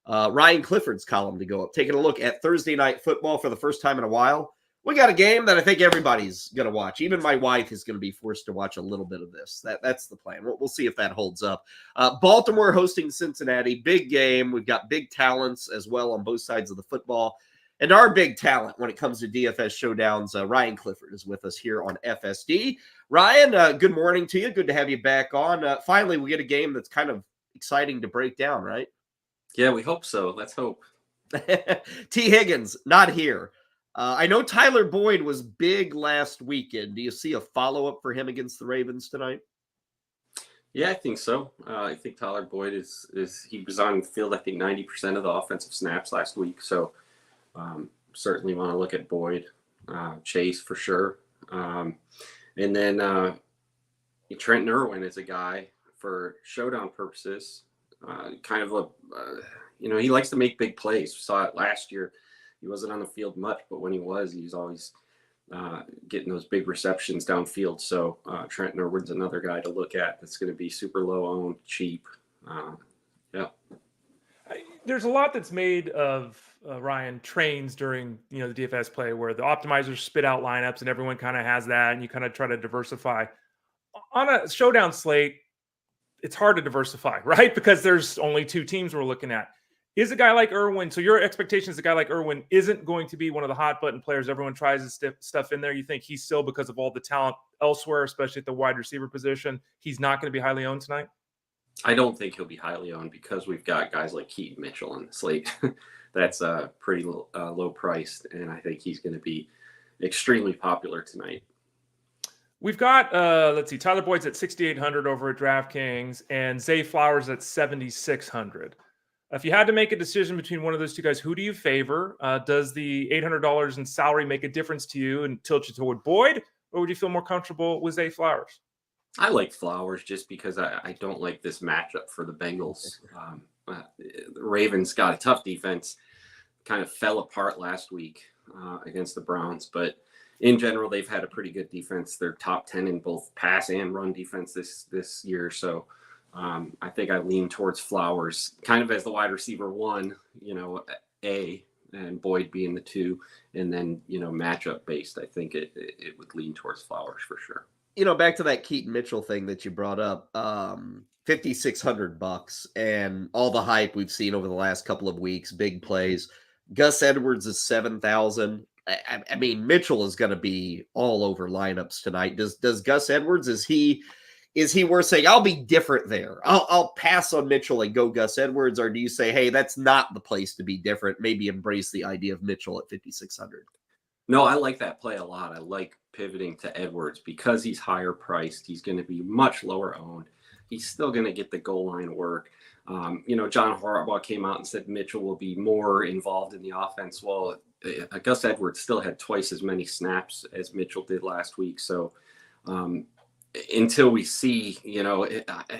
Ryan Clifford's column to go up, taking a look at Thursday night football for the first time in a while. We got a game that I think everybody's going to watch. Even my wife is going to be forced to watch a little bit of this. That's the plan. We'll see if that holds up. Baltimore hosting Cincinnati. Big game. We've got big talents as well on both sides of the football. And our big talent when it comes to DFS showdowns, Ryan Clifford is with us here on FSD. Ryan, good morning to you. Good to have you back on. Finally, we get a game that's kind of exciting to break down, right? Yeah, we hope so. Let's hope. T. Higgins, not here. I know Tyler Boyd was big last weekend. Do you see a follow-up for him against the Ravens tonight? Yeah, I think so. I think Tyler Boyd is he was on the field, I think 90% of the offensive snaps last week. So certainly want to look at Boyd, Chase for sure. And then Trent Irwin is a guy for showdown purposes. Kind of he likes to make big plays. We saw it last year. He wasn't on the field much, but when he was always getting those big receptions downfield. So Trent Irwin's another guy to look at that's going to be super low owned, cheap. Yeah. There's a lot that's made of Ryan trains during the DFS play where the optimizers spit out lineups and everyone kind of has that, and you kind of try to diversify. On a showdown slate, it's hard to diversify, right? Because there's only two teams we're looking at. Is a guy like Irwin, so your expectation is a guy like Irwin isn't going to be one of the hot button players everyone tries to stuff in there? You think he's still, because of all the talent elsewhere, especially at the wide receiver position, he's not going to be highly owned tonight? I don't think he'll be highly owned because we've got guys like Keaton Mitchell on the slate. That's pretty low priced, and I think he's going to be extremely popular tonight. We've got, let's see, Tyler Boyd's at 6,800 over at DraftKings and Zay Flowers at 7,600. If you had to make a decision between one of those two guys, who do you favor? Does the $800 in salary make a difference to you and tilt you toward Boyd, or would you feel more comfortable with Zay Flowers? I like Flowers just because I don't like this matchup for the Bengals. The Ravens got a tough defense, kind of fell apart last week against the Browns, but in general, they've had a pretty good defense. They're top 10 in both pass and run defense this year. So I think I lean towards Flowers kind of as the wide receiver one, A, and Boyd being the two, and then, matchup based. I think it would lean towards Flowers for sure. Back to that Keaton Mitchell thing that you brought up, $5,600 and all the hype we've seen over the last couple of weeks, big plays. Gus Edwards is 7,000. I mean, Mitchell is going to be all over lineups tonight. Does Gus Edwards, is he worth saying, I'll be different there, I'll pass on Mitchell and go Gus Edwards? Or do you say, hey, that's not the place to be different, maybe embrace the idea of Mitchell at 5,600? No, I like that play a lot. I like pivoting to Edwards because he's higher priced. He's going to be much lower owned. He's still going to get the goal line work. John Harbaugh came out and said Mitchell will be more involved in the offense. Well, Gus Edwards still had twice as many snaps as Mitchell did last week. So until we see,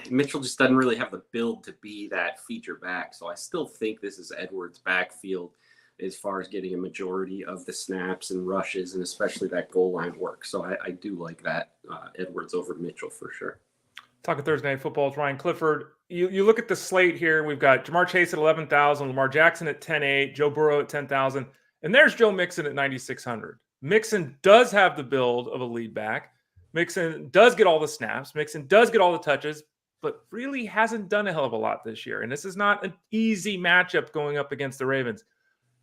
Mitchell just doesn't really have the build to be that feature back. So I still think this is Edwards' backfield as far as getting a majority of the snaps and rushes, and especially that goal line work. So I do like that Edwards over Mitchell for sure. Talking Thursday Night Football with Ryan Clifford. You look at the slate here. We've got Jamar Chase at 11,000, Lamar Jackson at 10,800, Joe Burrow at 10,000, and there's Joe Mixon at 9,600. Mixon does have the build of a lead back. Mixon does get all the snaps. Mixon does get all the touches, but really hasn't done a hell of a lot this year. And this is not an easy matchup going up against the Ravens.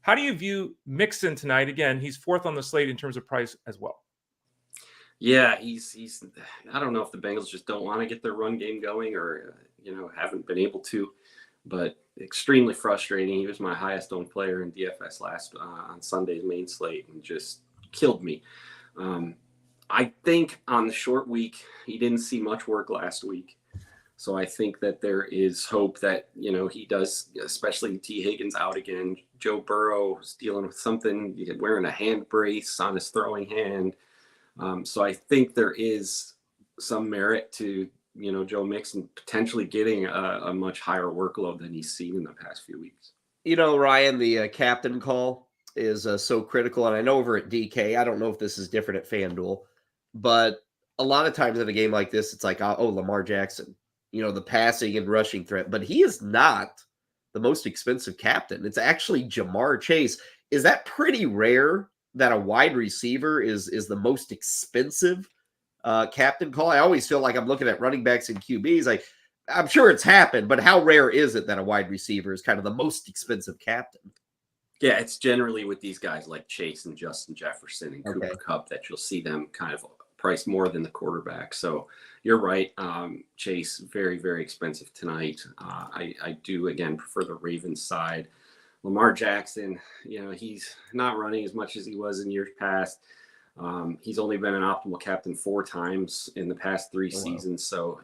How do you view Mixon tonight? Again, he's fourth on the slate in terms of price as well. Yeah, he's I don't know if the Bengals just don't want to get their run game going or, haven't been able to, but extremely frustrating. He was my highest owned player in DFS last on Sunday's main slate and just killed me. I think on the short week, he didn't see much work last week. So I think that there is hope that, he does, especially T. Higgins out again. Joe Burrow is dealing with something, wearing a hand brace on his throwing hand. So I think there is some merit to, Joe Mixon potentially getting a much higher workload than he's seen in the past few weeks. Ryan, the captain call is so critical. And I know over at DK, I don't know if this is different at FanDuel, but a lot of times in a game like this, it's like, oh, Lamar Jackson, the passing and rushing threat, but he is not the most expensive captain. It's actually Jamar Chase. Is that pretty rare that a wide receiver is the most expensive captain call? I always feel like I'm looking at running backs and QBs. Like, I'm sure it's happened, but how rare is it that a wide receiver is kind of the most expensive captain? Yeah, it's generally with these guys like Chase and Justin Jefferson and Cooper Kupp that you'll see them kind of priced more than the quarterback. So you're right. Chase, very, very expensive tonight. I do, again, prefer the Ravens side. Lamar Jackson, he's not running as much as he was in years past. He's only been an optimal captain 4 times in the past 3 seasons. So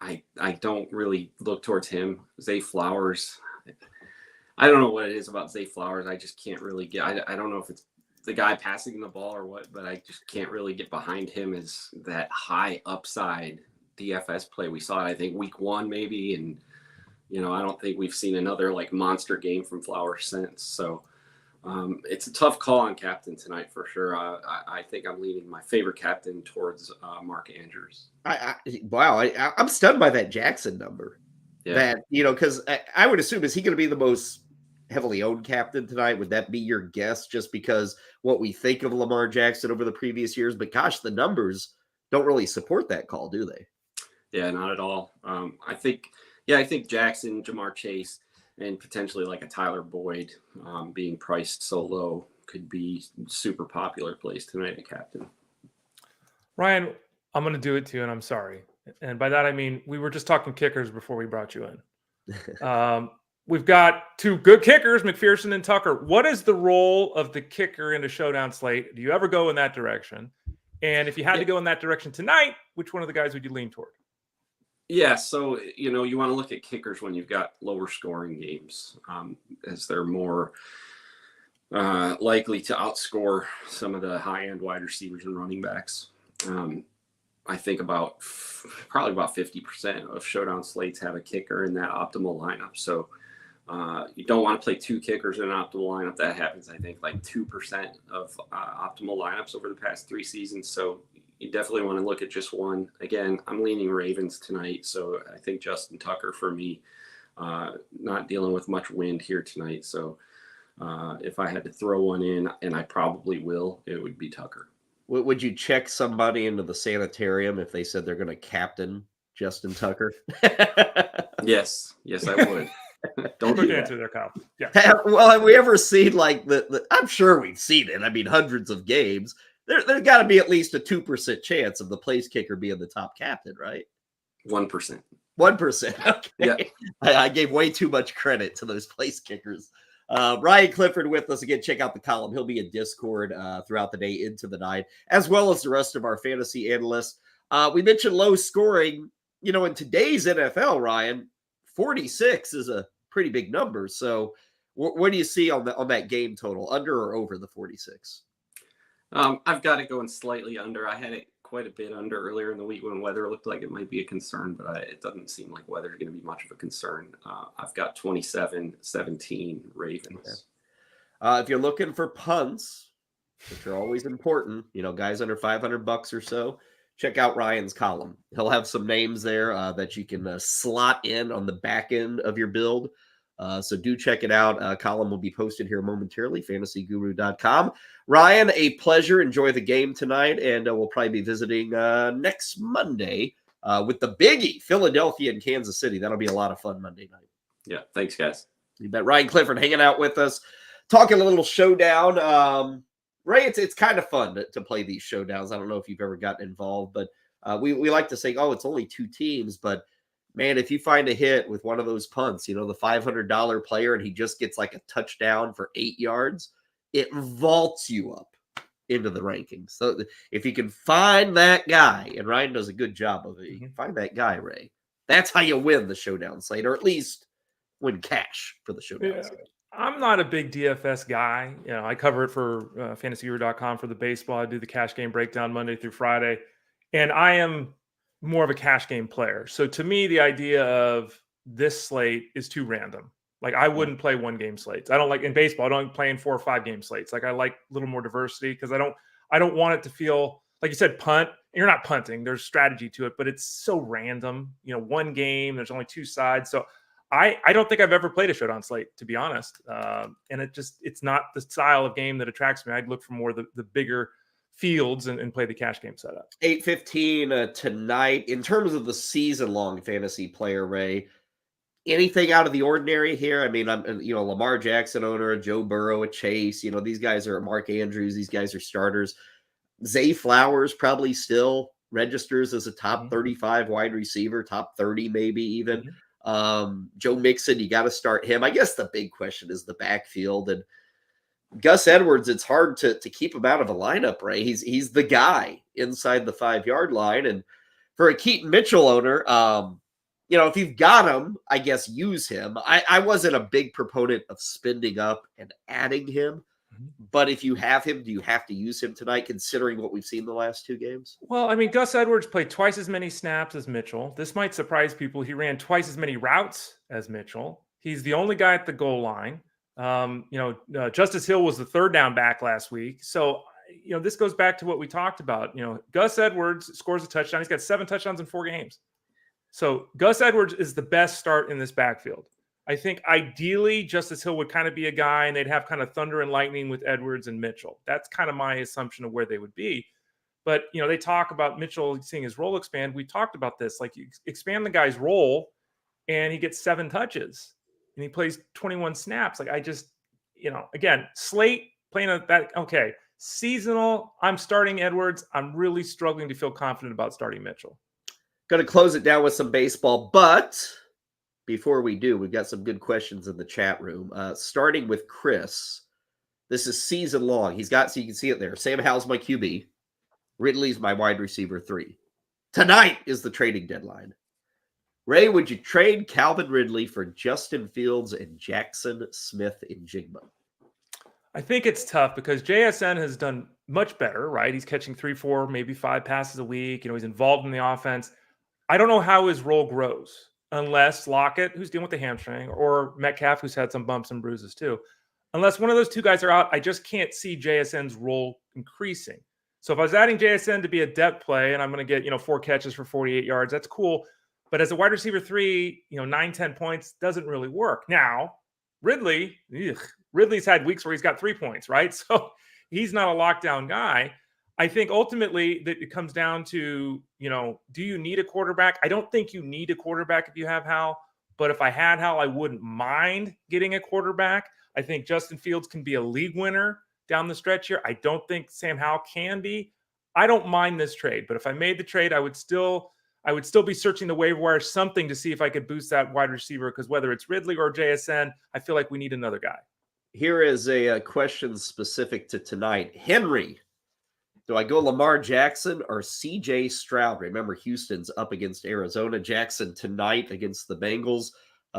I don't really look towards him. Zay Flowers, I don't know what it is about Zay Flowers. I just can't really get. I don't know if it's the guy passing the ball or what, but I just can't really get behind him as that high upside DFS play. We saw it, I think, week 1 maybe, and I don't think we've seen another like monster game from Flowers since. So it's a tough call on captain tonight for sure. I think I'm leaning my favorite captain towards Mark Andrews. I'm stunned by that Jackson number. Yeah. That, because I would assume, is he going to be the most heavily owned captain tonight? Would that be your guess, just because what we think of Lamar Jackson over the previous years? But gosh, the numbers don't really support that call, do they? Yeah, not at all. I think Jackson, Jamar Chase, and potentially like a Tyler Boyd being priced so low could be super popular plays tonight at captain. Ryan, I'm going to do it to you, and I'm sorry. And by that, I mean, we were just talking kickers before we brought you in. We've got 2 good kickers, McPherson and Tucker. What is the role of the kicker in a showdown slate? Do you ever go in that direction? And if you had to go in that direction tonight, which one of the guys would you lean toward? Yeah, so, you want to look at kickers when you've got lower scoring games, as they're more likely to outscore some of the high-end wide receivers and running backs. I think probably about 50% of showdown slates have a kicker in that optimal lineup. So you don't want to play 2 kickers in an optimal lineup. That happens, I think, like 2% of optimal lineups over the past 3 seasons. So you definitely want to look at just one. Again, I'm leaning Ravens tonight. So I think Justin Tucker for me, not dealing with much wind here tonight. So if I had to throw one in, and I probably will, it would be Tucker. Would you check somebody into the sanitarium if they said they're going to captain Justin Tucker? Yes, I would. Don't do answer there, Kyle. Yeah. Well, have we ever seen like the I'm sure we've seen it. I mean, hundreds of games. There's got to be at least a 2% chance of the place kicker being the top captain, right? 1%. 1%. Okay. Yeah. I gave way too much credit to those place kickers. Ryan Clifford with us again. Check out the column. He'll be in Discord throughout the day into the night, as well as the rest of our fantasy analysts. We mentioned low scoring. In today's NFL, Ryan, 46 is a pretty big number. So what do you see on that game total, under or over the 46? I've got it going slightly under. I had it quite a bit under earlier in the week when weather looked like it might be a concern, but it doesn't seem like weather is going to be much of a concern. I've got 27-17 Ravens. Okay. If you're looking for punts, which are always important, guys under $500 or so, check out Ryan's column. He'll have some names there that you can slot in on the back end of your build. So do check it out. Column will be posted here momentarily, fantasyguru.com. Ryan, a pleasure. Enjoy the game tonight, and we'll probably be visiting next Monday with the biggie, Philadelphia and Kansas City. That'll be a lot of fun Monday night. Yeah, thanks, guys. You bet. Ryan Clifford hanging out with us, talking a little showdown. Ray, it's kind of fun to play these showdowns. I don't know if you've ever gotten involved, but we like to say, it's only 2 teams, but man, if you find a hit with one of those punts, the $500 player, and he just gets like a touchdown for 8 yards, it vaults you up into the rankings. So if you can find that guy, and Ryan does a good job of it, you can find that guy, Ray. That's how you win the showdown slate, or at least win cash for the showdown slate. I'm not a big DFS guy. I cover it for fantasyguru.com for the baseball. I do the cash game breakdown Monday through Friday, and I am more of a cash game player. So to me, the idea of this slate is too random. Like, I wouldn't play 1-game slates. I don't like in baseball. I don't play in 4 or 5-game slates. Like, I like a little more diversity because I don't want it to feel like you said, punt. You're not punting. There's strategy to it, but it's so random. 1 game. There's only 2 sides. So I don't think I've ever played a showdown slate, to be honest. And it's not the style of game that attracts me. I'd look for more the bigger fields and play the cash game setup. 8:15 tonight. In terms of the season-long fantasy player, Ray, anything out of the ordinary here? I mean, I'm Lamar Jackson owner, a Joe Burrow, a Chase. These guys are Mark Andrews. These guys are starters. Zay Flowers probably still registers as a top 35 wide receiver, top 30 maybe even. Joe Mixon, you got to start him. I guess the big question is the backfield, and Gus Edwards, it's hard to keep him out of a lineup, Ray. He's the guy inside the 5-yard line. And for a Keaton Mitchell owner, if you've got him, I guess use him. I wasn't a big proponent of spending up and adding him. But if you have him, do you have to use him tonight, considering what we've seen the last 2 games? Well, I mean, Gus Edwards played twice as many snaps as Mitchell. This might surprise people. He ran twice as many routes as Mitchell. He's the only guy at the goal line. Justice Hill was the 3rd down back last week. So, this goes back to what we talked about. Gus Edwards scores a touchdown. He's got 7 touchdowns in 4 games. So Gus Edwards is the best start in this backfield. I think ideally Justice Hill would kind of be a guy, and they'd have kind of thunder and lightning with Edwards and Mitchell. That's kind of my assumption of where they would be. But, they talk about Mitchell seeing his role expand. We talked about this. Like, you expand the guy's role, and he gets 7 touches, and he plays 21 snaps. Like, I just, again, slate playing that. Okay, seasonal. I'm starting Edwards. I'm really struggling to feel confident about starting Mitchell. Going to close it down with some baseball, but before we do, we've got some good questions in the chat room. Starting with Chris. This is season long. He's got, so you can see it there. Sam Howell's my QB. Ridley's my wide receiver 3. Tonight is the trading deadline. Ray, would you trade Calvin Ridley for Justin Fields and Jackson Smith-Njigba? I think it's tough because JSN has done much better, right? He's catching 3, 4, maybe 5 passes a week. He's involved in the offense. I don't know how his role grows unless Lockett, who's dealing with the hamstring, or Metcalf, who's had some bumps and bruises too. Unless one of those 2 guys are out, I just can't see JSN's role increasing. So if I was adding JSN to be a depth play and I'm going to get, 4 catches for 48 yards, that's cool. But as a wide receiver 3, 9, 10 points doesn't really work. Now, Ridley's had weeks where he's got 3 points, right? So he's not a lockdown guy. I think ultimately that it comes down to, do you need a quarterback? I don't think you need a quarterback if you have Hal, but if I had Hal, I wouldn't mind getting a quarterback. I think Justin Fields can be a league winner down the stretch here. I don't think Sam Howell can be. I don't mind this trade, but if I made the trade, I would still be searching the waiver wire, something to see if I could boost that wide receiver, because whether it's Ridley or JSN, I feel like we need another guy. Here is a question specific to tonight. Henry, do I go Lamar Jackson or CJ Stroud? Remember, Houston's up against Arizona. Jackson tonight against the Bengals.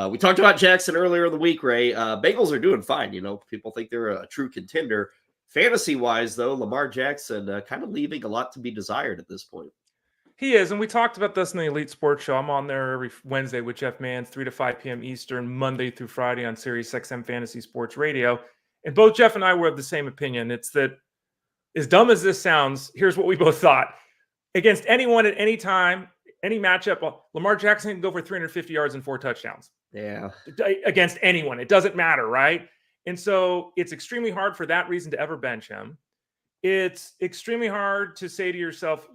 We talked about Jackson earlier in the week, Ray. Bengals are doing fine. People think they're a true contender. Fantasy-wise, though, Lamar Jackson kind of leaving a lot to be desired at this point. He is, and we talked about this in the Elite Sports Show. I'm on there every Wednesday with Jeff Manns, 3 to 5 p.m. Eastern, Monday through Friday on Sirius XM Fantasy Sports Radio. And both Jeff and I were of the same opinion. It's that, as dumb as this sounds, here's what we both thought. Against anyone at any time, any matchup, Lamar Jackson can go for 350 yards and 4 touchdowns. Yeah. Against anyone. It doesn't matter, right? And so it's extremely hard for that reason to ever bench him. It's extremely hard to say to yourself,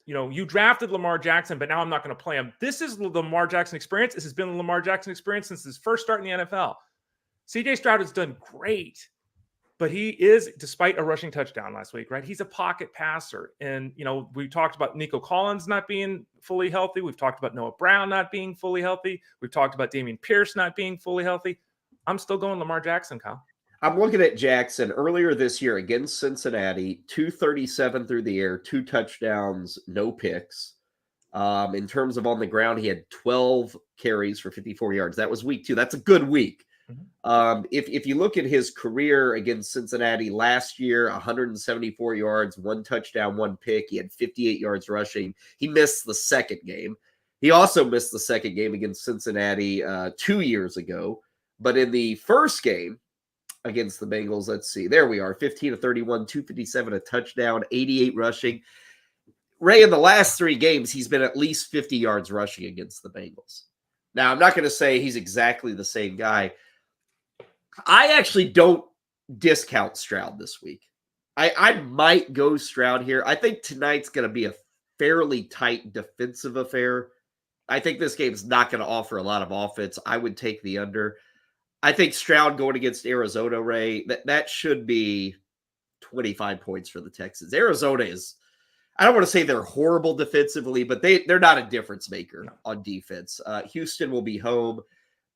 you drafted Lamar Jackson, but now I'm not going to play him. This is the Lamar Jackson experience. This has been the Lamar Jackson experience since his first start in the NFL. CJ Stroud has done great, but he is, despite a rushing touchdown last week, right? He's a pocket passer. And, we talked about Nico Collins not being fully healthy. We've talked about Noah Brown not being fully healthy. We've talked about Dameon Pierce not being fully healthy. I'm still going Lamar Jackson, Kyle. I'm looking at Jackson earlier this year against Cincinnati, 237 through the air, 2 touchdowns, no picks. In terms of on the ground, he had 12 carries for 54 yards. That was week 2. That's a good week. Mm-hmm. If you look at his career against Cincinnati last year, 174 yards, 1 touchdown, 1 pick. He had 58 yards rushing. He missed the second game. He also missed the second game against Cincinnati 2 years ago. But in the first game against the Bengals, let's see, there we are, 15 of 31, 257, a touchdown, 88 rushing. Ray, in the last 3 games, he's been at least 50 yards rushing against the Bengals. Now, I'm not going to say he's exactly the same guy. I actually don't discount Stroud this week. I might go Stroud here. I think tonight's going to be a fairly tight defensive affair. I think this game's not going to offer a lot of offense. I would take the under. I think Stroud going against Arizona, Ray, that should be 25 points for the Texans. Arizona is, I don't want to say they're horrible defensively, but they're not a difference maker on defense. Houston will be home.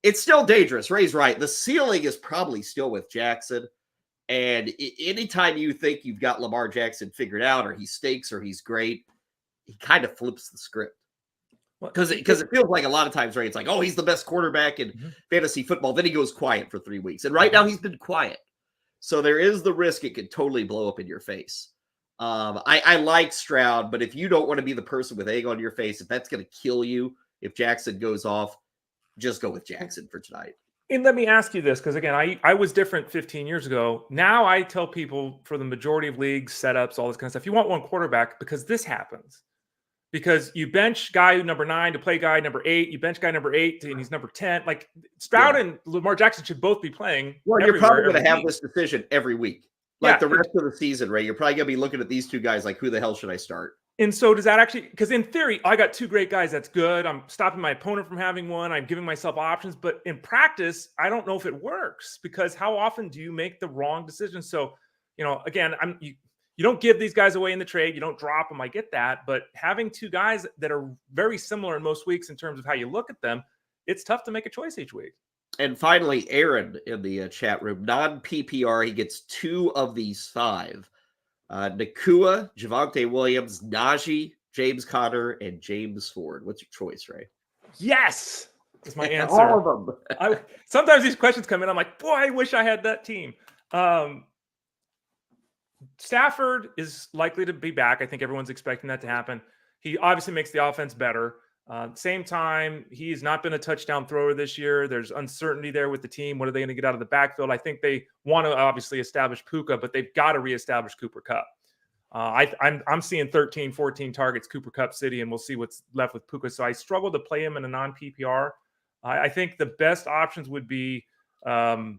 It's still dangerous. Ray's right. The ceiling is probably still with Jackson. And anytime you think you've got Lamar Jackson figured out, or he stinks or he's great, he kind of flips the script. Because it feels like a lot of times, right? It's like, oh, he's the best quarterback in Mhm. fantasy football. Then he goes quiet for 3 weeks. And right now he's been quiet. So there is the risk it could totally blow up in your face. I like Stroud, but if you don't want to be the person with egg on your face, if that's going to kill you, if Jackson goes off, just go with Jackson for tonight. And let me ask you this, because again, I was different 15 years ago. Now I tell people for the majority of leagues, setups, all this kind of stuff, you want one quarterback because this happens. Because you bench guy number 9 to play guy number 8, you bench guy number 8 and he's number 10. Like Stroud and Lamar Jackson should both be playing. Well, you're probably going to have this decision every week. Like the rest of the season, right? You're probably going to be looking at these two guys like, who the hell should I start? And so does that actually, because in theory, I got 2 great guys. That's good. I'm stopping my opponent from having one. I'm giving myself options. But in practice, I don't know if it works because how often do you make the wrong decision? So, again, you don't give these guys away in the trade. You don't drop them. I get that. But having 2 guys that are very similar in most weeks in terms of how you look at them, it's tough to make a choice each week. And finally, Aaron in the chat room, non-PPR, he gets 2 of these 5. Nakua, Javonte Williams, Najee, James Conner, and James Ford. What's your choice, Ray? Yes, that's my answer. All of them. Sometimes these questions come in. I'm like, boy, I wish I had that team. Stafford is likely to be back. I think everyone's expecting that to happen. He obviously makes the offense better. Same time, he's not been a touchdown thrower this year. There's uncertainty there with the team. What are they going to get out of the backfield? I think they want to obviously establish Puka, but they've got to reestablish Cooper Kupp. I'm seeing 13, 14 targets, Cooper Kupp City, and we'll see what's left with Puka. So I struggle to play him in a non-PPR. I think the best options would be James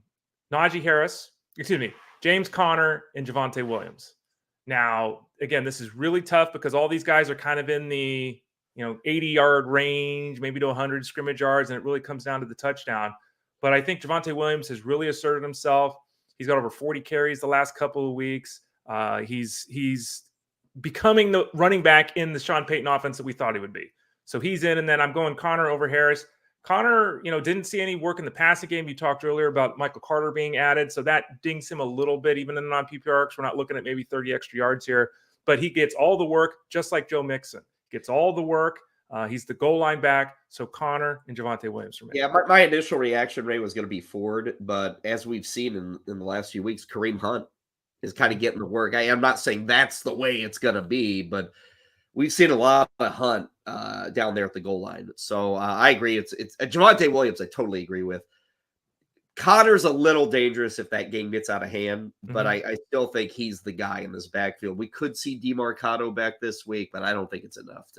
Conner, and Javonte Williams. Now, again, this is really tough because all these guys are kind of in the 80-yard range, maybe to 100 scrimmage yards, and it really comes down to the touchdown. But I think Javonte Williams has really asserted himself. He's got over 40 carries the last couple of weeks. He's becoming the running back in the Sean Payton offense that we thought he would be. So he's in, and then I'm going Conner over Harris. Conner, didn't see any work in the passing game. You talked earlier about Michael Carter being added, so that dings him a little bit, even in the non-PPR, because we're not looking at maybe 30 extra yards here. But he gets all the work, just like Joe Mixon. Gets all the work. He's the goal line back. So Conner and Javonte Williams for me. Yeah, my initial reaction rate was going to be Ford, but as we've seen in the last few weeks, Kareem Hunt is kind of getting the work. I'm not saying that's the way it's going to be, but we've seen a lot of Hunt down there at the goal line. So I agree. It's Javonte Williams. I totally agree with. Connor's a little dangerous if that game gets out of hand, but I still think he's the guy in this backfield. We could see DeMarcado back this week, but I don't think it's enough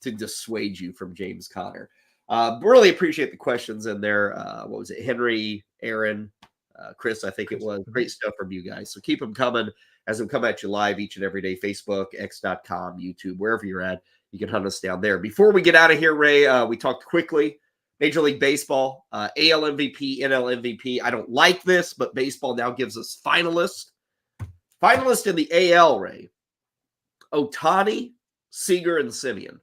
to dissuade you from James Conner. Really appreciate the questions in there. What was it? Henry, Aaron, Chris, I think it was. Great stuff from you guys. So keep them coming as we come at you live each and every day. Facebook, x.com, YouTube, wherever you're at, you can hunt us down there. Before we get out of here, Ray, we talked quickly. Major League Baseball, AL MVP, NL MVP. I don't like this, but baseball now gives us finalists. Finalists in the AL, Ray. Ohtani, Seager, and Semien.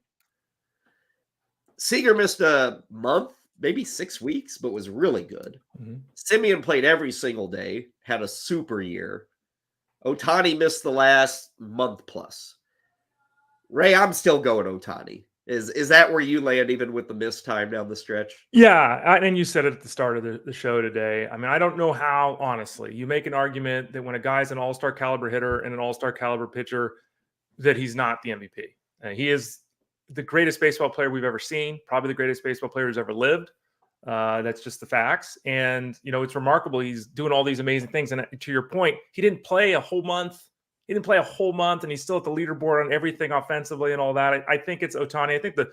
Seager missed a month, maybe 6 weeks, but was really good. Semien played every single day, had a super year. Ohtani missed the last month plus. Ray, I'm still going Ohtani. Is that where you land even with the missed time down the stretch? Yeah, and you said it at the start of the show today. I mean, I don't know how, honestly, you make an argument that when a guy's an all-star caliber hitter and an all-star caliber pitcher, that he's not the MVP. He is the greatest baseball player we've ever seen, probably the greatest baseball player who's ever lived. That's just the facts. And, it's remarkable. He's doing all these amazing things. And to your point, he didn't play a whole month. And he's still at the leaderboard on everything offensively and all that. I think it's Ohtani. I think the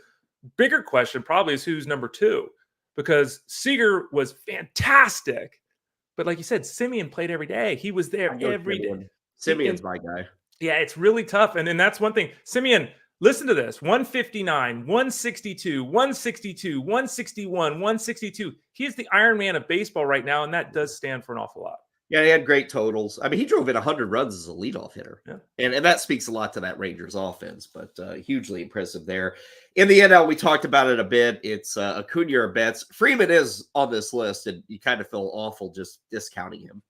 bigger question probably is who's number 2, because Seager was fantastic. But like you said, Semien played every day. He was there every day. Simeon's my guy. Yeah, it's really tough. And that's one thing. Semien, listen to this. 159, 162, 162, 161, 162. He is the Iron Man of baseball right now, and that does stand for an awful lot. Yeah, he had great totals. I mean, he drove in 100 runs as a leadoff hitter. Yeah. And that speaks a lot to that Rangers offense, but hugely impressive there. In the NL, we talked about it a bit. It's Acuna or Betts. Freeman is on this list, and you kind of feel awful just discounting him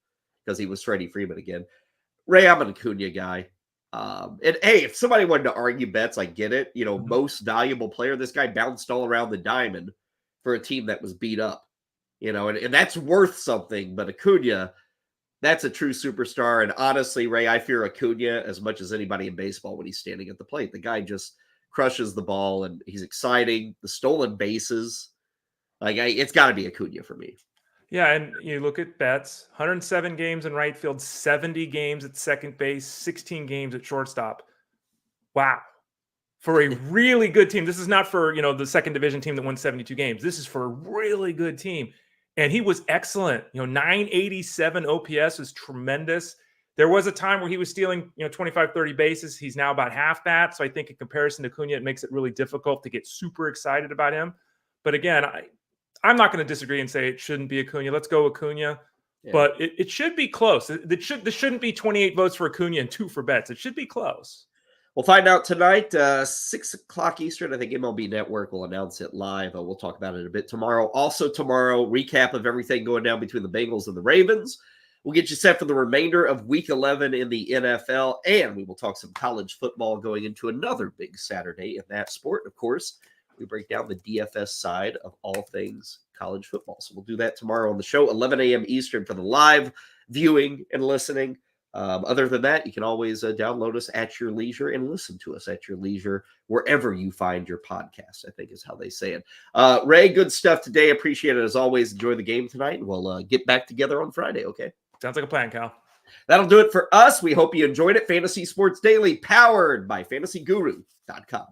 because he was Freddie Freeman again. Ray, I'm an Acuna guy. And hey, if somebody wanted to argue bets, I get it. Most valuable player, this guy bounced all around the diamond for a team that was beat up, and that's worth something. But Acuna, that's a true superstar. And honestly, Ray, I fear Acuna as much as anybody in baseball when he's standing at the plate. The guy just crushes the ball, and he's exciting. The stolen bases, it's got to be Acuna for me. Yeah, and you look at Betts, 107 games in right field, 70 games at second base, 16 games at shortstop. Wow. For a really good team. This is not for, the second division team that won 72 games. This is for a really good team. And he was excellent. 987 OPS is tremendous. There was a time where he was stealing, 25, 30 bases. He's now about half that. So I think in comparison to Acuna, it makes it really difficult to get super excited about him. But again, I'm not going to disagree and say it shouldn't be Acuna. Let's go Acuna. Yeah. But it should be close. There shouldn't be 28 votes for Acuna and 2 for Betts. It should be close. We'll find out tonight, 6 o'clock Eastern. I think MLB Network will announce it live. We'll talk about it a bit tomorrow. Also tomorrow, recap of everything going down between the Bengals and the Ravens. We'll get you set for the remainder of Week 11 in the NFL, and we will talk some college football going into another big Saturday in that sport. Of course, we break down the DFS side of all things college football. So we'll do that tomorrow on the show, 11 a.m. Eastern for the live viewing and listening. Other than that, you can always download us at your leisure and listen to us at your leisure wherever you find your podcast, I think is how they say it. Ray, good stuff today. Appreciate it as always. Enjoy the game tonight, and we'll get back together on Friday, okay? Sounds like a plan, Cal. That'll do it for us. We hope you enjoyed it. Fantasy Sports Daily, powered by fantasyguru.com.